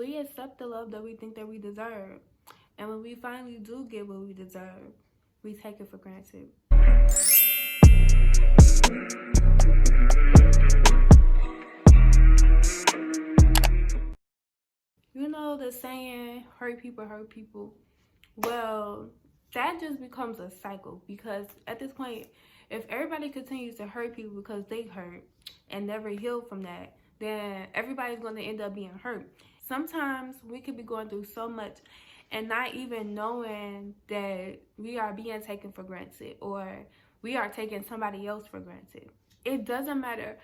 we accept the love that we think that we deserve. And when we finally do get what we deserve, we take it for granted. You know the saying, hurt people hurt people? Well, that just becomes a cycle because at this point, if everybody continues to hurt people because they hurt and never heal from that, then everybody's going to end up being hurt. Sometimes we could be going through so much and not even knowing that we are being taken for granted or we are taking somebody else for granted. It doesn't matter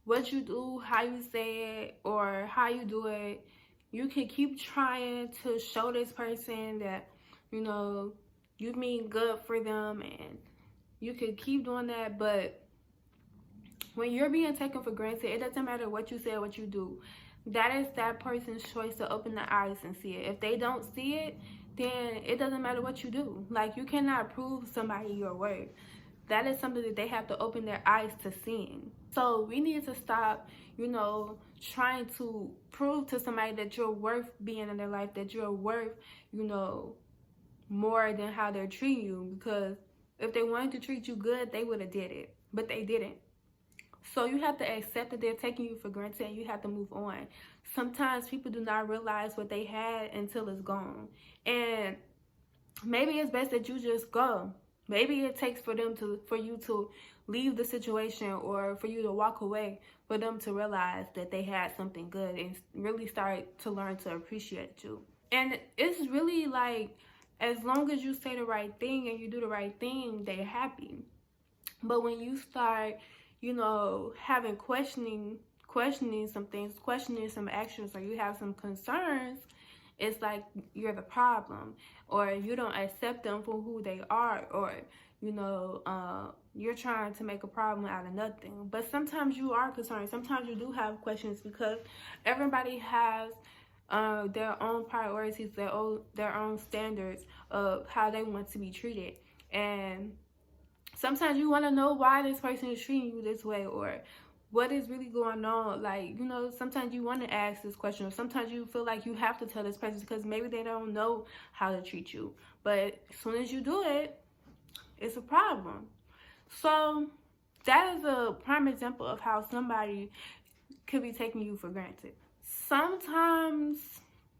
what you do, how you say it, or how you do it. You can keep trying to show this person that, you know, you mean good for them, and you can keep doing that. But when you're being taken for granted, it doesn't matter what you say or what you do. That is that person's choice to open the eyes and see it. If they don't see it, then it doesn't matter what you do. Like, you cannot prove somebody your worth. That is something that they have to open their eyes to seeing. So we need to stop, trying to prove to somebody that you're worth being in their life, that you're worth, more than how they're treating you. Because if they wanted to treat you good, they would have did it, but they didn't. So you have to accept that they're taking you for granted and you have to move on. Sometimes people do not realize what they had until it's gone. And maybe it's best that you just go. Maybe it takes for you to leave the situation or for you to walk away for them to realize that they had something good and really start to learn to appreciate you. And it's really like, as long as you say the right thing and you do the right thing, they're happy. But when you start, having questioning some things, questioning some actions, or you have some concerns, it's like you're the problem, or you don't accept them for who they are, or you're trying to make a problem out of nothing. But sometimes you are concerned. Sometimes you do have questions because everybody has their own priorities, their own standards of how they want to be treated. And sometimes you want to know why this person is treating you this way, or what is really going on. Like, sometimes you want to ask this question, or sometimes you feel like you have to tell this person because maybe they don't know how to treat you. But as soon as you do it, it's a problem. So that is a prime example of how somebody could be taking you for granted. Sometimes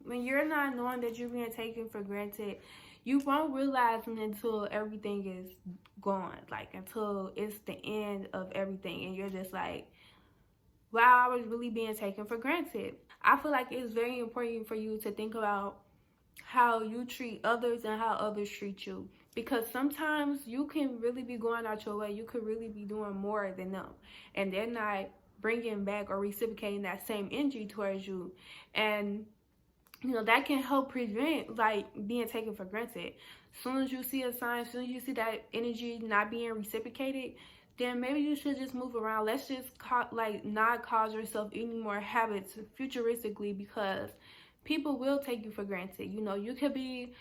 when you're not knowing that you're being taken for granted, you won't realize it until everything is gone, like until it's the end of everything, and you're just like, wow, I was really being taken for granted. I feel like it's very important for you to think about how you treat others and how others treat you, because sometimes you can really be going out your way. You could really be doing more than them, and they're not bringing back or reciprocating that same energy towards you. And that can help prevent like being taken for granted. As soon as you see a sign, as soon as you see that energy not being reciprocated, then maybe you should just move around. Let's just not cause yourself any more habits futuristically, because people will take you for granted. You could be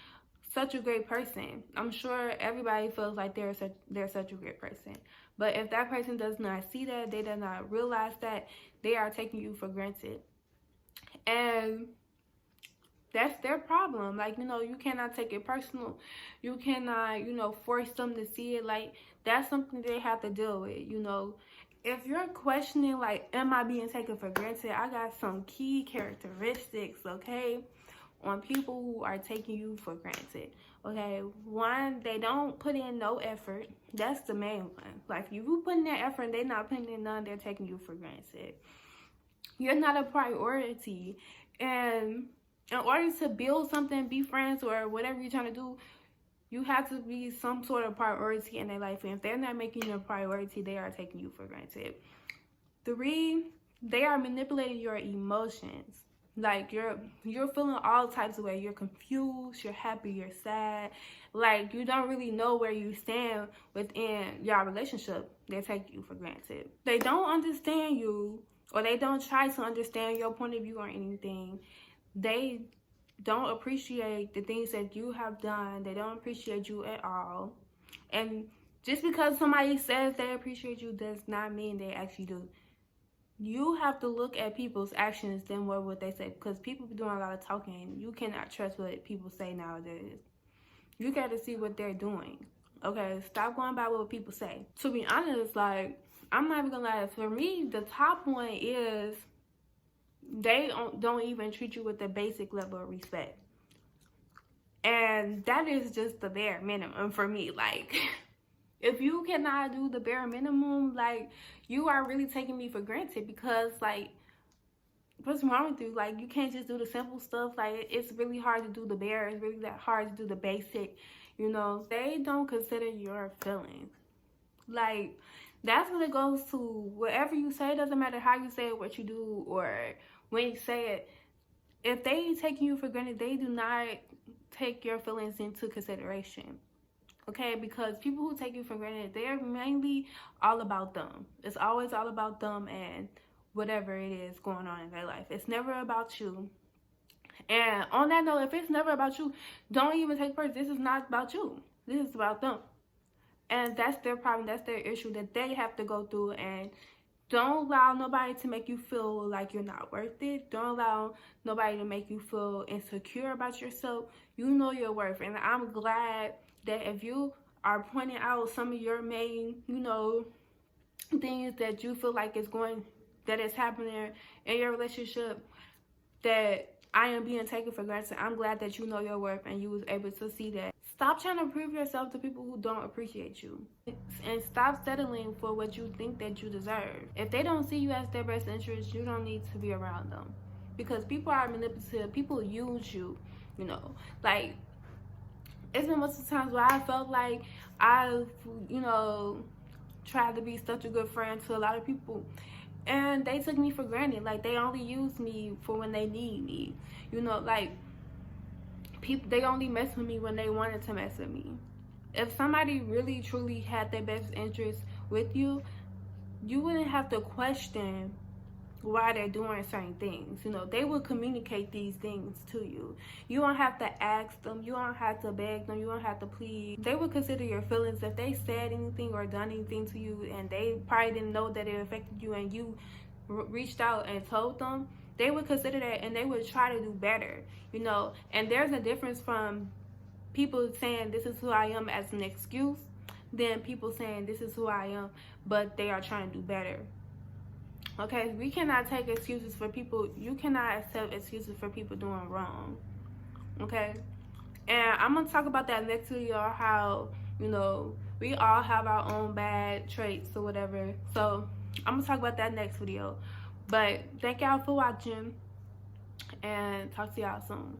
such a great person. I'm sure everybody feels like they're such a great person. But if that person does not see that, they do not realize that, they are taking you for granted. And that's their problem. Like, you cannot take it personal. You cannot, force them to see it. Like, that's something they have to deal with, If you're questioning, like, am I being taken for granted? I got some key characteristics, okay, on people who are taking you for granted, okay? One, they don't put in no effort. That's the main one. Like, if you put in that effort and they're not putting in none, they're taking you for granted. You're not a priority. And in order to build something, be friends, or whatever you're trying to do, you have to be some sort of priority in their life. And if they're not making you a priority, they are taking you for granted. 3, they are manipulating your emotions. Like, you're feeling all types of ways. You're confused, you're happy, you're sad. Like, you don't really know where you stand within your relationship. They're taking you for granted. They don't understand you, or they don't try to understand your point of view or anything. They don't appreciate the things that you have done. They don't appreciate you at all. And just because somebody says they appreciate you does not mean they actually do. you have to look at people's actions than what they say, because people be doing a lot of talking. You cannot trust what people say nowadays. You got to see what they're doing. Okay, stop going by what people say. To be honest, like, I'm not even gonna lie, for me, the top one is they don't even treat you with the basic level of respect. And that is just the bare minimum for me. Like, if you cannot do the bare minimum, like, you are really taking me for granted, because, like, what's wrong with you? Like, you can't just do the simple stuff. Like, it's really hard to do the bare. It's really that hard to do the basic, you know. They don't consider your feelings. Like, that's when it goes to whatever you say. It doesn't matter how you say it, what you do, or when you say it. If they taking you for granted, they do not take your feelings into consideration. Okay, because people who take you for granted, they're mainly all about them. It's always all about them and whatever it is going on in their life. It's never about you. And on that note, if it's never about you, don't even take part. This is not about you. This is about them. And that's their problem. That's their issue that they have to go through. And don't allow nobody to make you feel like you're not worth it. Don't allow nobody to make you feel insecure about yourself. You know your worth. And I'm glad that if you are pointing out some of your main, you know, things that you feel like that is happening in your relationship, that I am being taken for granted. I'm glad that you know your worth and you was able to see that. Stop trying to prove yourself to people who don't appreciate you. And stop settling for what you think that you deserve. If they don't see you as their best interest, you don't need to be around them. Because people are manipulative. People use you, you know. Like, it's been most of the times where I felt like I've, you know, tried to be such a good friend to a lot of people. And they took me for granted. Like, they only use me for when they need me. You know, like, people, they only mess with me when they wanted to mess with me. If somebody really truly had their best interest with you, you wouldn't have to question why they're doing certain things. You know, they will communicate these things to you. You don't have to ask them. You don't have to beg them. You don't have to plead. They will consider your feelings. If they said anything or done anything to you and they probably didn't know that it affected you, and you reached out and told them, they would consider that and they would try to do better, you know. And there's a difference from people saying this is who I am as an excuse than people saying this is who I am, but they are trying to do better. Okay, we cannot take excuses for people. You cannot accept excuses for people doing wrong. Okay, and I'm gonna talk about that next video, how, you know, we all have our own bad traits or whatever. So I'm gonna talk about that next video. But thank y'all for watching, and talk to y'all soon.